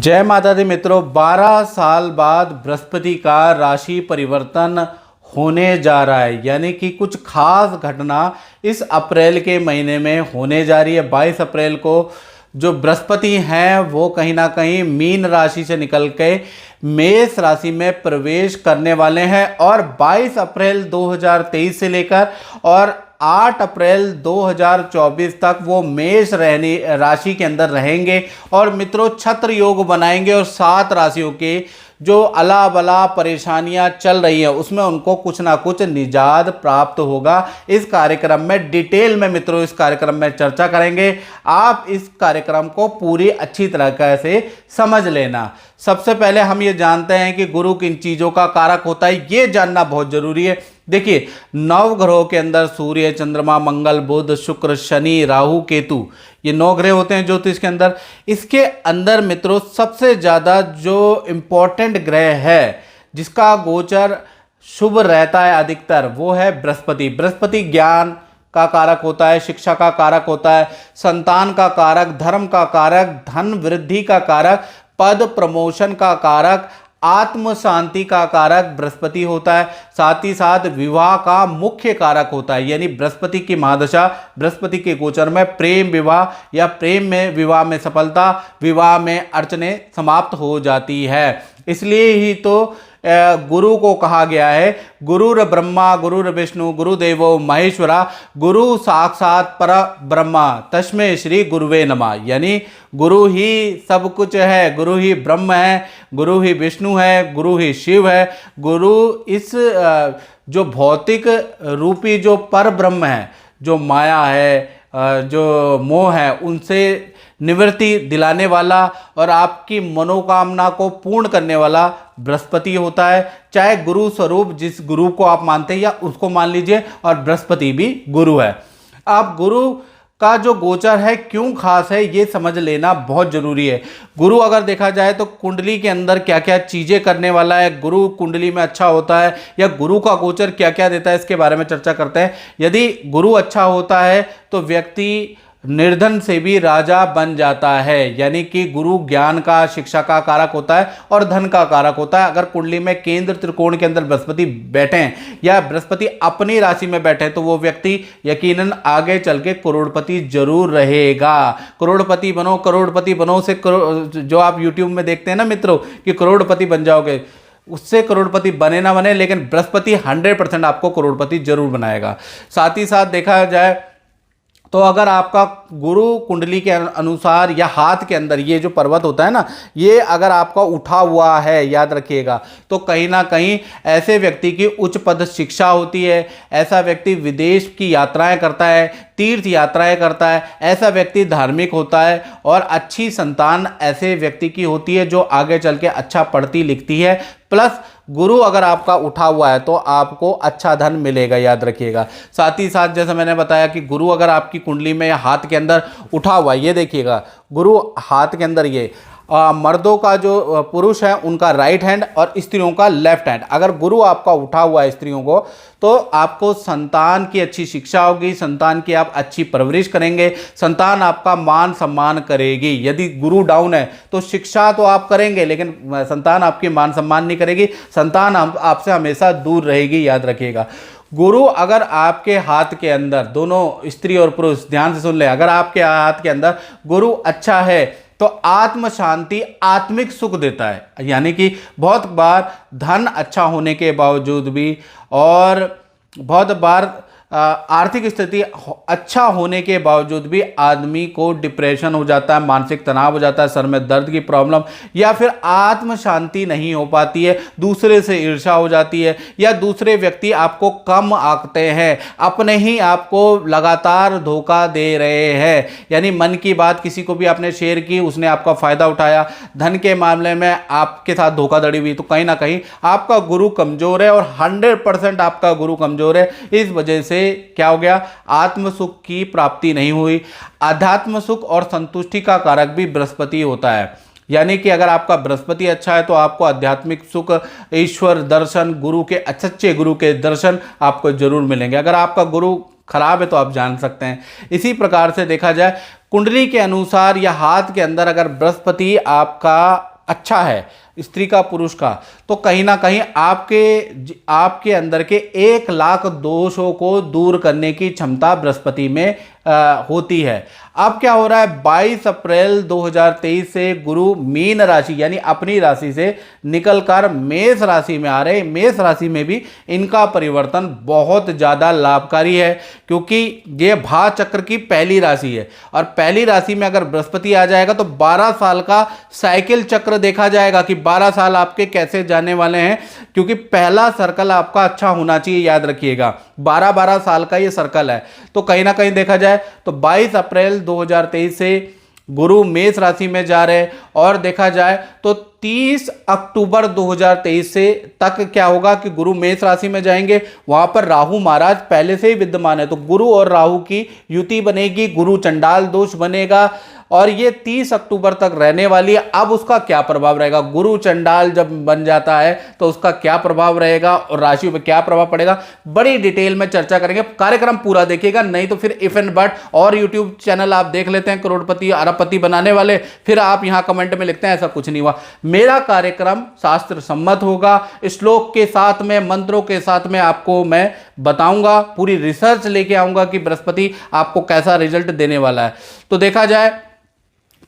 जय माता दी मित्रों, 12 साल बाद बृहस्पति का राशि परिवर्तन होने जा रहा है। यानी कि कुछ खास घटना इस अप्रैल के महीने में होने जा रही है। 22 अप्रैल को जो बृहस्पति हैं वो कहीं ना कहीं मीन राशि से निकल के मेष राशि में प्रवेश करने वाले हैं और 22 अप्रैल 2023 से लेकर और 8 अप्रैल 2024 तक वो मेष राशि के अंदर रहेंगे और मित्रों छत्र योग बनाएंगे और 7 राशियों के जो अला बला परेशानियां चल रही है उसमें उनको कुछ ना कुछ निजात प्राप्त होगा। इस कार्यक्रम में डिटेल में मित्रों इस कार्यक्रम में चर्चा करेंगे। आप इस कार्यक्रम को पूरी अच्छी तरह से समझ लेना। सबसे पहले हम ये जानते हैं कि गुरु किन चीज़ों का कारक होता है, ये जानना बहुत जरूरी है। देखिए, 9 ग्रहों के अंदर सूर्य, चंद्रमा, मंगल, बुध, शुक्र, शनि, राहु, केतु, ये 9 ग्रह होते हैं ज्योतिष के अंदर। इसके अंदर मित्रों सबसे ज़्यादा जो इम्पोर्टेंट ग्रह है जिसका गोचर शुभ रहता है अधिकतर, वो है बृहस्पति। बृहस्पति ज्ञान का कारक होता है, शिक्षा का कारक होता है, संतान का कारक, धर्म का कारक, धन वृद्धि का कारक, पद प्रमोशन का कारक, आत्म शांति का कारक बृहस्पति होता है। साथ ही साथ विवाह का मुख्य कारक होता है। यानी बृहस्पति की महादशा, बृहस्पति के गोचर में प्रेम विवाह या प्रेम में विवाह में सफलता, विवाह में अड़चने समाप्त हो जाती है। इसलिए ही तो गुरु को कहा गया है गुरुर ब्रह्मा गुरुर विष्णु गुरुदेवो महेश्वरा गुरु साक्षात पर ब्रह्मा तस्मै श्री गुरुवे नमः। यानी गुरु ही सब कुछ है, गुरु ही ब्रह्म है, गुरु ही विष्णु है, गुरु ही शिव है। गुरु इस जो भौतिक रूपी जो पर ब्रह्म है, जो माया है, जो मोह है, उनसे निवृत्ति दिलाने वाला और आपकी मनोकामना को पूर्ण करने वाला बृहस्पति होता है। चाहे गुरु स्वरूप जिस गुरु को आप मानते हैं या उसको मान लीजिए, और बृहस्पति भी गुरु है। आप गुरु का जो गोचर है क्यों खास है ये समझ लेना बहुत जरूरी है। गुरु अगर देखा जाए तो कुंडली के अंदर क्या क्या चीजें करने वाला है, गुरु कुंडली में अच्छा होता है या गुरु का गोचर क्या क्या देता है, इसके बारे में चर्चा करते हैं। यदि गुरु अच्छा होता है तो व्यक्ति निर्धन से भी राजा बन जाता है। यानी कि गुरु ज्ञान का, शिक्षा का कारक होता है और धन का कारक होता है। अगर कुंडली में केंद्र त्रिकोण के अंदर बृहस्पति बैठे हैं या बृहस्पति अपनी राशि में बैठे हैं तो वो व्यक्ति यकीनन आगे चल के करोड़पति जरूर रहेगा। करोड़पति बनो, करोड़पति बनो से जो आप यूट्यूब में देखते हैं ना मित्रों कि करोड़पति बन जाओगे, उससे करोड़पति बने ना बने, लेकिन बृहस्पति 100% आपको करोड़पति जरूर बनाएगा। साथ ही साथ देखा जाए तो अगर आपका गुरु कुंडली के अनुसार या हाथ के अंदर ये जो पर्वत होता है ना, ये अगर आपका उठा हुआ है, याद रखिएगा, तो कहीं ना कहीं ऐसे व्यक्ति की उच्च पद शिक्षा होती है। ऐसा व्यक्ति विदेश की यात्राएं करता है, तीर्थ यात्राएं करता है। ऐसा व्यक्ति धार्मिक होता है और अच्छी संतान ऐसे व्यक्ति की होती है जो आगे चल के अच्छा पढ़ती लिखती है। प्लस गुरु अगर आपका उठा हुआ है तो आपको अच्छा धन मिलेगा, याद रखिएगा। साथ ही साथ जैसा मैंने बताया कि गुरु अगर आपकी कुंडली में या हाथ के अंदर उठा हुआ है, ये देखिएगा गुरु हाथ के अंदर, ये मर्दों का जो पुरुष है उनका राइट हैंड और स्त्रियों का लेफ्ट हैंड। अगर गुरु आपका उठा हुआ है स्त्रियों को तो आपको संतान की अच्छी शिक्षा होगी, संतान की आप अच्छी परवरिश करेंगे, संतान आपका मान सम्मान करेगी। यदि गुरु डाउन है तो शिक्षा तो आप करेंगे लेकिन संतान आपकी मान सम्मान नहीं करेगी, संतान आपसे हमेशा दूर रहेगी, याद रखिएगा। गुरु अगर आपके हाथ के अंदर, दोनों स्त्री और पुरुष ध्यान से सुन ले, अगर आपके हाथ के अंदर गुरु अच्छा है तो आत्म शांति, आत्मिक सुख देता है। यानी कि बहुत बार धन अच्छा होने के बावजूद भी और बहुत बार आर्थिक स्थिति अच्छा होने के बावजूद भी आदमी को डिप्रेशन हो जाता है, मानसिक तनाव हो जाता है, सर में दर्द की प्रॉब्लम, या फिर आत्म शांति नहीं हो पाती है, दूसरे से ईर्ष्या हो जाती है, या दूसरे व्यक्ति आपको कम आंकते हैं, अपने ही आपको लगातार धोखा दे रहे हैं। यानी मन की बात किसी को भी आपने शेयर की, उसने आपका फायदा उठाया, धन के मामले में आपके साथ धोखाधड़ी हुई, तो कहीं ना कहीं आपका गुरु कमजोर है और 100% आपका गुरु कमजोर है। इस वजह से क्या हो गया, आत्म सुख की प्राप्ति नहीं हुई। आध्यात्म सुख और संतुष्टि का कारक भी बृहस्पति होता है। यानी कि अगर आपका बृहस्पति अच्छा है तो आपको आध्यात्मिक सुख, ईश्वर दर्शन, गुरु के अच्छे गुरु के दर्शन आपको जरूर मिलेंगे। अगर आपका गुरु खराब है तो आप जान सकते हैं। इसी प्रकार से देखा जाए कुंडली के अनुसार या हाथ के अंदर अगर बृहस्पति आपका अच्छा है, स्त्री का पुरुष का, तो कहीं ना कहीं आपके अंदर के 1,00,000 दोषों को दूर करने की क्षमता बृहस्पति में होती है। अब क्या हो रहा है, 22 अप्रैल 2023 से गुरु मीन राशि यानी अपनी राशि से निकलकर मेष राशि में आ रहे। मेष राशि में भी इनका परिवर्तन बहुत ज़्यादा लाभकारी है, क्योंकि ये भा चक्र की पहली राशि है और पहली राशि में अगर बृहस्पति आ जाएगा तो 12 साल का साइकिल चक्र देखा जाएगा कि 12 साल आपके कैसे जाने वाले हैं, क्योंकि पहला सर्कल आपका अच्छा होना चाहिए, याद रखिएगा 12-12 साल का ये सर्कल है। तो कहीं ना कहीं देखा जाए तो 22 अप्रैल 2023 से गुरु मेष राशि में जा रहे और देखा जाए तो 30 अक्टूबर 2023 से तक क्या होगा कि गुरु मेष राशि में जाएंगे, वहां पर राहु महाराज पहले से ही विद्यमान है, तो गुरु और राहु की युति बनेगी, गुरु चंडाल दोष बनेगा और ये 30 अक्टूबर तक रहने वाली है। अब उसका क्या प्रभाव रहेगा, गुरु चंडाल जब बन जाता है तो उसका क्या प्रभाव रहेगा और राशि पर क्या प्रभाव पड़ेगा, बड़ी डिटेल में चर्चा करेंगे। कार्यक्रम पूरा देखिएगा, नहीं तो फिर इफ एंड बट और यूट्यूब चैनल आप देख लेते हैं करोड़पति अरबपति बनाने वाले, फिर आप यहां कमेंट में लिखते हैं ऐसा कुछ नहीं हुआ। मेरा कार्यक्रम शास्त्र सम्मत होगा, श्लोक के साथ में, मंत्रों के साथ में आपको मैं बताऊंगा, पूरी रिसर्च लेके आऊंगा कि बृहस्पति आपको कैसा रिजल्ट देने वाला है। तो देखा जाए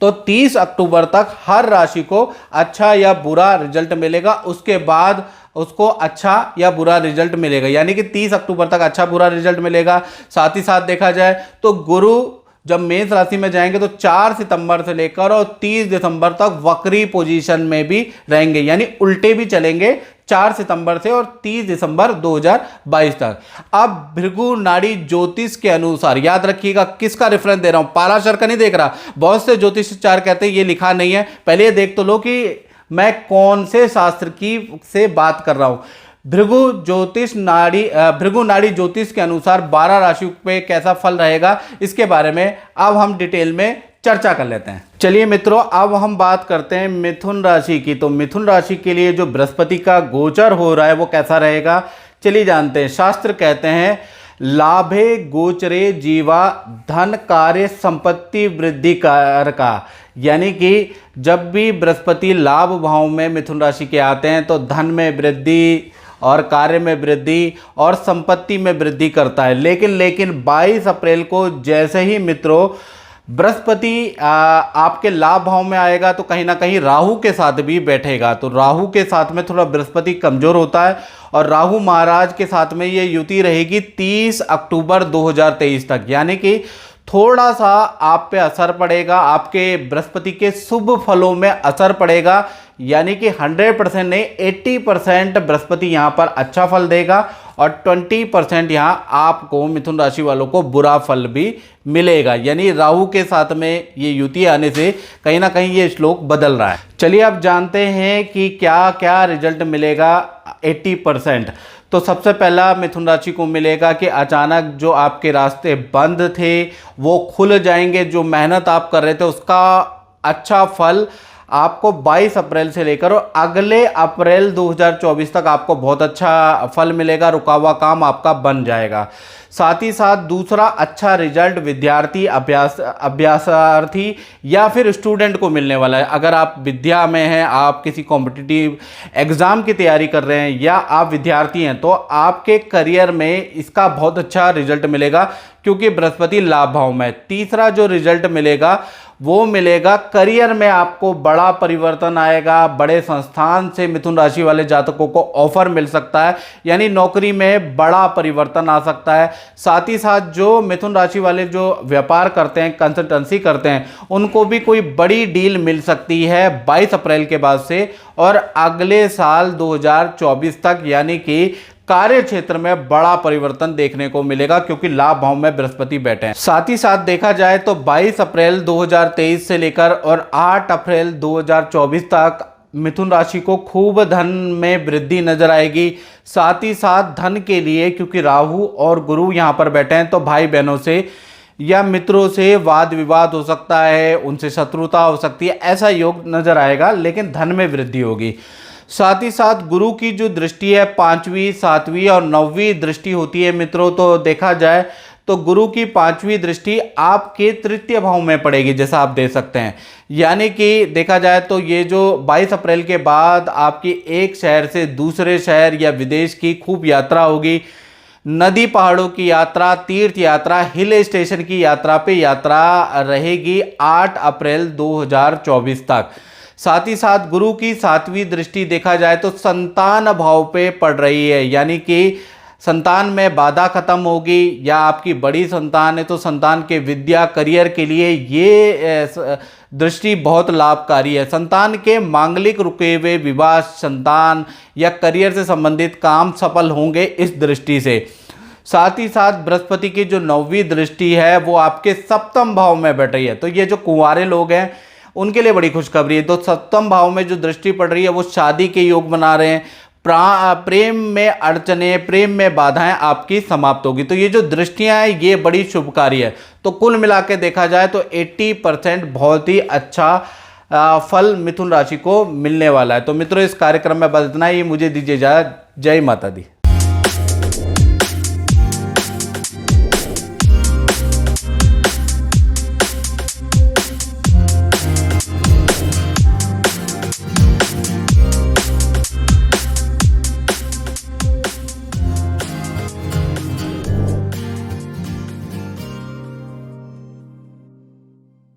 तो 30 अक्टूबर तक हर राशि को अच्छा या बुरा रिजल्ट मिलेगा, उसके बाद उसको अच्छा या बुरा रिजल्ट मिलेगा, यानी कि 30 अक्टूबर तक अच्छा बुरा रिजल्ट मिलेगा। साथ ही साथ देखा जाए तो गुरु जब मेष राशि में जाएंगे तो 4 सितंबर से लेकर और 30 दिसंबर तक वक्री पोजीशन में भी रहेंगे, यानी उल्टे भी चलेंगे 4 सितंबर से और 30 दिसंबर 2022 तक। अब भृगु नाड़ी ज्योतिष के अनुसार, याद रखिएगा किसका रेफरेंस दे रहा हूं, पाराशर का नहीं देख रहा, बहुत से ज्योतिषाचार्य कहते हैं ये लिखा नहीं है, पहले ये देख तो लो कि मैं कौन से शास्त्र की से बात कर रहा हूं। भृगु नाड़ी ज्योतिष के अनुसार 12 राशियों पे कैसा फल रहेगा, इसके बारे में अब हम डिटेल में चर्चा कर लेते हैं। चलिए मित्रों, अब हम बात करते हैं मिथुन राशि की। तो मिथुन राशि के लिए जो बृहस्पति का गोचर हो रहा है वो कैसा रहेगा, चलिए जानते हैं। शास्त्र कहते हैं लाभे गोचरे जीवा धन कार्य संपत्ति वृद्धि कारका, यानी कि जब भी बृहस्पति लाभ भाव में मिथुन राशि के आते हैं तो धन में वृद्धि और कार्य में वृद्धि और संपत्ति में वृद्धि करता है। लेकिन 22 अप्रैल को जैसे ही मित्रों बृहस्पति आपके लाभ भाव में आएगा तो कहीं ना कहीं राहु के साथ भी बैठेगा, तो राहु के साथ में थोड़ा बृहस्पति कमजोर होता है और राहु महाराज के साथ में ये युति रहेगी 30 अक्टूबर 2023 तक, यानी कि थोड़ा सा आप पे असर पड़ेगा, आपके बृहस्पति के शुभ फलों में असर पड़ेगा, यानी कि 100% नहीं 80% बृहस्पति यहाँ पर अच्छा फल देगा और 20% यहाँ आपको मिथुन राशि वालों को बुरा फल भी मिलेगा, यानी राहु के साथ में ये युति आने से कहीं ना कहीं ये श्लोक बदल रहा है। चलिए अब जानते हैं कि क्या क्या रिजल्ट मिलेगा 80%। तो सबसे पहला मिथुन राशि को मिलेगा कि अचानक जो आपके रास्ते बंद थे वो खुल जाएंगे, जो मेहनत आप कर रहे थे उसका अच्छा फल आपको 22 अप्रैल से लेकर और अगले अप्रैल 2024 तक आपको बहुत अच्छा फल मिलेगा, रुका हुआ काम आपका बन जाएगा। साथ ही साथ दूसरा अच्छा रिजल्ट विद्यार्थी अभ्यासार्थी या फिर स्टूडेंट को मिलने वाला है। अगर आप विद्या में हैं, आप किसी कॉम्पिटिटिव एग्ज़ाम की तैयारी कर रहे हैं या आप विद्यार्थी हैं, तो आपके करियर में इसका बहुत अच्छा रिजल्ट मिलेगा, क्योंकि बृहस्पति लाभ भाव में। तीसरा जो रिजल्ट मिलेगा वो मिलेगा करियर में आपको बड़ा परिवर्तन आएगा, बड़े संस्थान से मिथुन राशि वाले जातकों को ऑफर मिल सकता है, यानी नौकरी में बड़ा परिवर्तन आ सकता है। साथ ही साथ जो मिथुन राशि वाले जो व्यापार करते हैं, कंसल्टेंसी करते हैं, उनको भी कोई बड़ी डील मिल सकती है 22 अप्रैल के बाद से और अगले साल 2024 तक, यानी कि कार्य क्षेत्र में बड़ा परिवर्तन देखने को मिलेगा, क्योंकि लाभ भाव में बृहस्पति बैठे हैं। साथ ही साथ देखा जाए तो 22 अप्रैल 2023 से लेकर और 8 अप्रैल 2024 तक मिथुन राशि को खूब धन में वृद्धि नजर आएगी। साथ ही साथ धन के लिए, क्योंकि राहु और गुरु यहाँ पर बैठे हैं, तो भाई बहनों से या मित्रों से वाद विवाद हो सकता है, उनसे शत्रुता हो सकती है, ऐसा योग नजर आएगा, लेकिन धन में वृद्धि होगी। साथ ही साथ गुरु की जो दृष्टि है 5वीं 7वीं और 9वीं दृष्टि होती है मित्रों, तो देखा जाए तो गुरु की 5वीं दृष्टि आपके तृतीय भाव में पड़ेगी, जैसा आप देख सकते हैं। यानी कि देखा जाए तो ये जो 22 अप्रैल के बाद आपकी एक शहर से दूसरे शहर या विदेश की खूब यात्रा होगी। नदी पहाड़ों की यात्रा, तीर्थ यात्रा, हिल स्टेशन की यात्रा पे यात्रा रहेगी 8 अप्रैल 2024 तक। साथ ही साथ गुरु की 7वीं दृष्टि देखा जाए तो संतान भाव पे पड़ रही है, यानी कि संतान में बाधा खत्म होगी, या आपकी बड़ी संतान है तो संतान के विद्या करियर के लिए ये दृष्टि बहुत लाभकारी है। संतान के मांगलिक रुके हुए विवाह, संतान या करियर से संबंधित काम सफल होंगे इस दृष्टि से। साथ ही साथ बृहस्पति की जो 9वीं दृष्टि है वो आपके सप्तम भाव में बैठ रही है, तो ये जो कुंवारे लोग हैं उनके लिए बड़ी खुशखबरी है। तो सप्तम भाव में जो दृष्टि पड़ रही है वो शादी के योग बना रहे हैं। प्रेम में अड़चने, प्रेम में बाधाएं आपकी समाप्त होगी। तो ये जो दृष्टियां हैं ये बड़ी शुभकारी है। तो कुल मिला के देखा जाए तो 80% बहुत ही अच्छा फल मिथुन राशि को मिलने वाला है। तो मित्रों, इस कार्यक्रम में बस इतना ही। मुझे दीजिए इजाजत। जय माता दी।